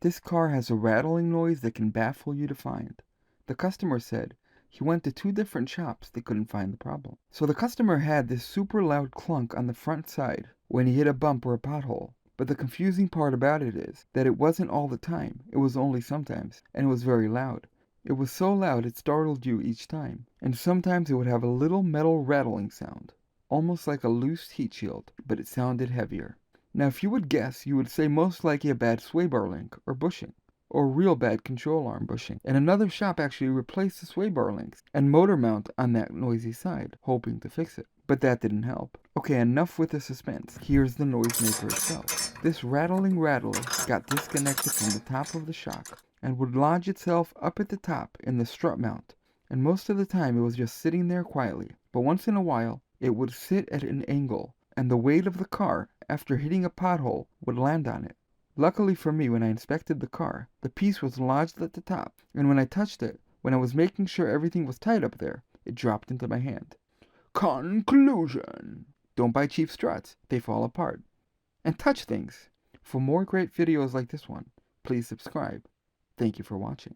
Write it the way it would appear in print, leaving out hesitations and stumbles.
This car has a rattling noise that can baffle you to find. The customer said he went to 2 different shops, they couldn't find the problem. So the customer had this super loud clunk on the front side when he hit a bump or a pothole. But the confusing part about it is that it wasn't all the time, it was only sometimes, and it was very loud. It was so loud it startled you each time, and sometimes it would have a little metal rattling sound, almost like a loose heat shield, but it sounded heavier. Now if you would guess, you would say most likely a bad sway bar link or bushing, or real bad control arm bushing. And another shop actually replaced the sway bar links and motor mount on that noisy side, hoping to fix it. But that didn't help. Okay, enough with the suspense. Here's the noisemaker itself. This rattling rattler got disconnected from the top of the shock and would lodge itself up at the top in the strut mount. And most of the time it was just sitting there quietly. But once in a while, it would sit at an angle, and the weight of the car, after hitting a pothole, would land on it. Luckily for me, when I inspected the car, the piece was lodged at the top, and when I touched it, when I was making sure everything was tight up there, it dropped into my hand. Conclusion: don't buy cheap struts, they fall apart. And touch things. For more great videos like this one, please subscribe. Thank you for watching.